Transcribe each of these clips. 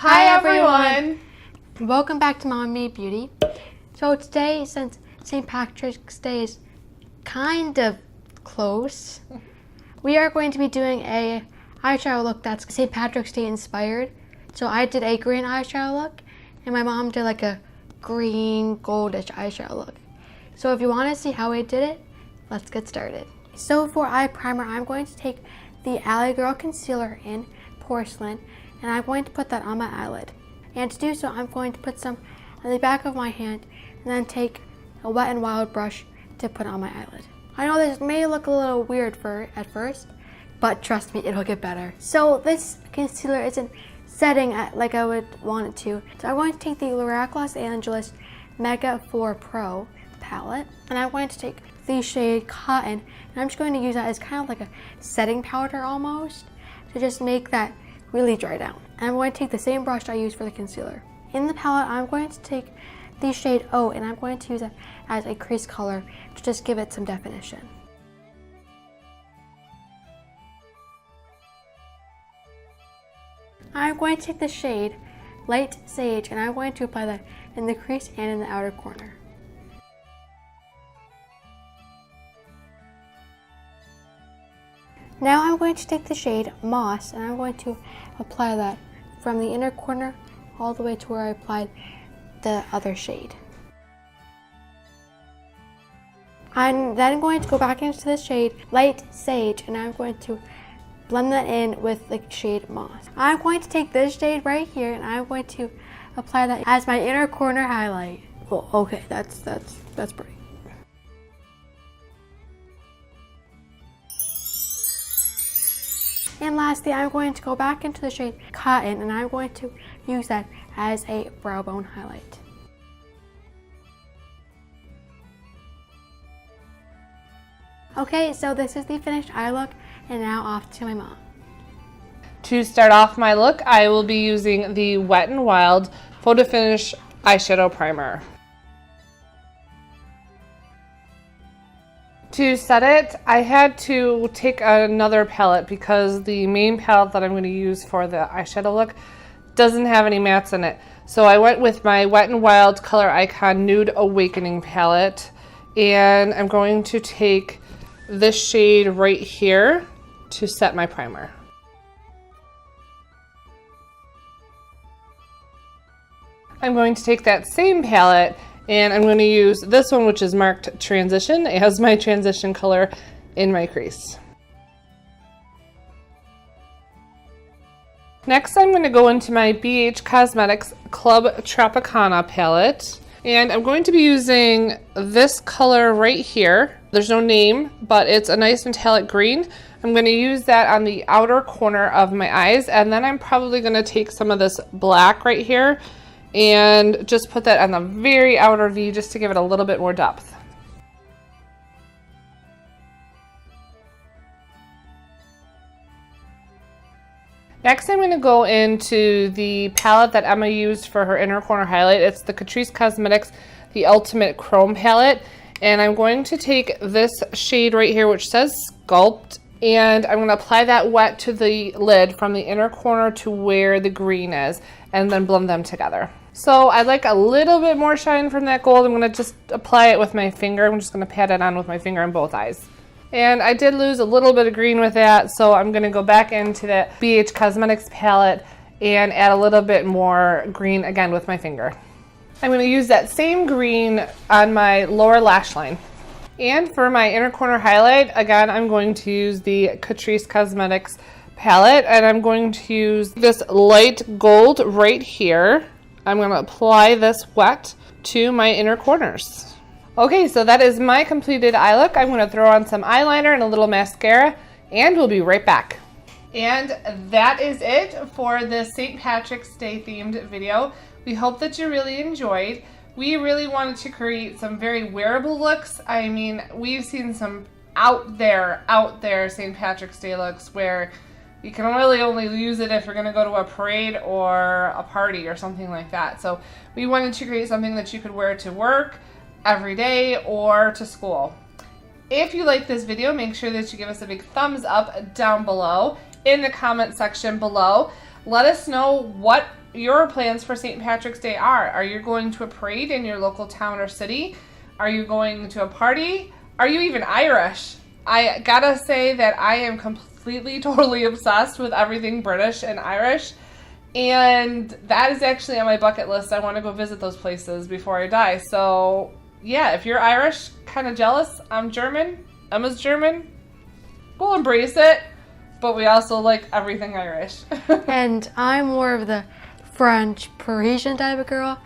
Hi everyone! Welcome back to MomNMeBeauty. So today, since St. Patrick's Day is kind of close, we are going to be doing a eyeshadow look that's St. Patrick's Day inspired. So I did a green eyeshadow look, and my mom did like a green goldish eyeshadow look. So if you want to see how I did it, let's get started. So for eye primer, I'm going to take the Alley Girl concealer in Porcelain, and I'm going to put that on my eyelid. And to do so, I'm going to put some on the back of my hand and then take a Wet n Wild brush to put on my eyelid. I know this may look a little weird at first, but trust me, it'll get better. So this concealer isn't setting like I would want it to. So I'm going to take the LORAC Los Angeles Mega 4 Pro palette, and I'm going to take the shade Cotton, and I'm just going to use that as kind of like a setting powder almost, to just make that really dry down. And I'm going to take the same brush I used for the concealer. In the palette, I'm going to take the shade O, and I'm going to use it as a crease color to just give it some definition. I'm going to take the shade Light Sage, and I'm going to apply that in the crease and in the outer corner. Now I'm going to take the shade Moss, and I'm going to apply that from the inner corner all the way to where I applied the other shade. I'm then going to go back into the shade Light Sage, and I'm going to blend that in with the shade Moss. I'm going to take this shade right here, and I'm going to apply that as my inner corner highlight. Oh, okay, that's pretty. And lastly, I'm going to go back into the shade Cotton, and I'm going to use that as a brow bone highlight. Okay, so this is the finished eye look, and now off to my mom. To start off my look, I will be using the Wet n Wild Photo Finish Eyeshadow Primer. To set it, I had to take another palette because the main palette that I'm going to use for the eyeshadow look doesn't have any mattes in it. So I went with my Wet n Wild Color Icon Nude Awakening palette, and I'm going to take this shade right here to set my primer. I'm going to take that same palette, and I'm going to use this one, which is marked Transition, as my transition color in my crease. Next, I'm going to go into my BH Cosmetics Club Tropicana palette, and I'm going to be using this color right here. There's no name, but it's a nice metallic green. I'm going to use that on the outer corner of my eyes, and then I'm probably going to take some of this black right here and just put that on the very outer V just to give it a little bit more depth. Next, I'm going to go into the palette that Emma used for her inner corner highlight. It's the Catrice Cosmetics The Ultimate Chrome palette, and I'm going to take this shade right here which says Sculpt, and I'm going to apply that wet to the lid from the inner corner to where the green is, and then blend them together. So I'd like a little bit more shine from that gold. I'm going to just apply it with my finger. I'm just going to pat it on with my finger on both eyes. And I did lose a little bit of green with that, so I'm going to go back into that BH Cosmetics palette and add a little bit more green again with my finger. I'm going to use that same green on my lower lash line. And for my inner corner highlight, again, I'm going to use the Catrice Cosmetics palette, and I'm going to use this light gold right here. I'm going to apply this wet to my inner corners. Okay, so that is my completed eye look. I'm going to throw on some eyeliner and a little mascara, and we'll be right back. And that is it for this St. Patrick's Day themed video. We hope that you really enjoyed. We really wanted to create some very wearable looks. I mean, we've seen some out there St. Patrick's Day looks where you can really only use it if you're going to go to a parade or a party or something like that. So we wanted to create something that you could wear to work every day or to school. If you like this video, make sure that you give us a big thumbs up down below in the comment section below. Let us know what your plans for St. Patrick's Day are. Are you going to a parade in your local town or city? Are you going to a party? Are you even Irish? I gotta say that I am completely, totally obsessed with everything British and Irish. And that is actually on my bucket list. I want to go visit those places before I die. So, yeah, if you're Irish, kind of jealous. I'm German. Emma's German. We'll embrace it. But we also like everything Irish. And I'm more of the French, Parisian type of girl.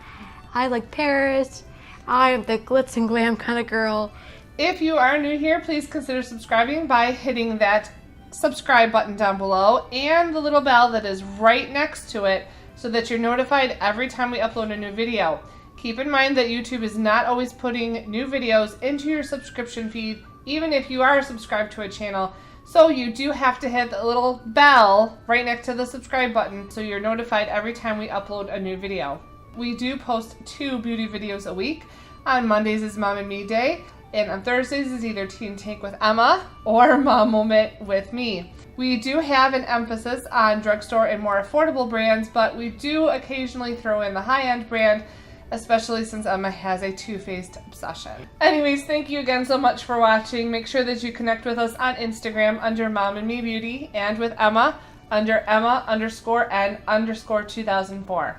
I like Paris. I am the glitz and glam kind of girl. If you are new here, please consider subscribing by hitting that subscribe button down below and the little bell that is right next to it so that you're notified every time we upload a new video. Keep in mind that YouTube is not always putting new videos into your subscription feed, even if you are subscribed to a channel. So you do have to hit the little bell right next to the subscribe button so you're notified every time we upload a new video. We do post 2 beauty videos a week. On Mondays is Mom and Me Day, and on Thursdays is either Tea and Tank with Emma or Mom Moment with me. We do have an emphasis on drugstore and more affordable brands, but we do occasionally throw in the high-end brand, especially since Emma has a two-faced obsession. Anyways, thank you again so much for watching. Make sure that you connect with us on Instagram under MomNMeBeauty and with Emma under Emma_N_2004.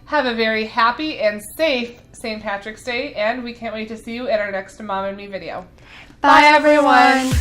Have a very happy and safe St. Patrick's Day, and we can't wait to see you in our next Mom and Me video. Bye everyone.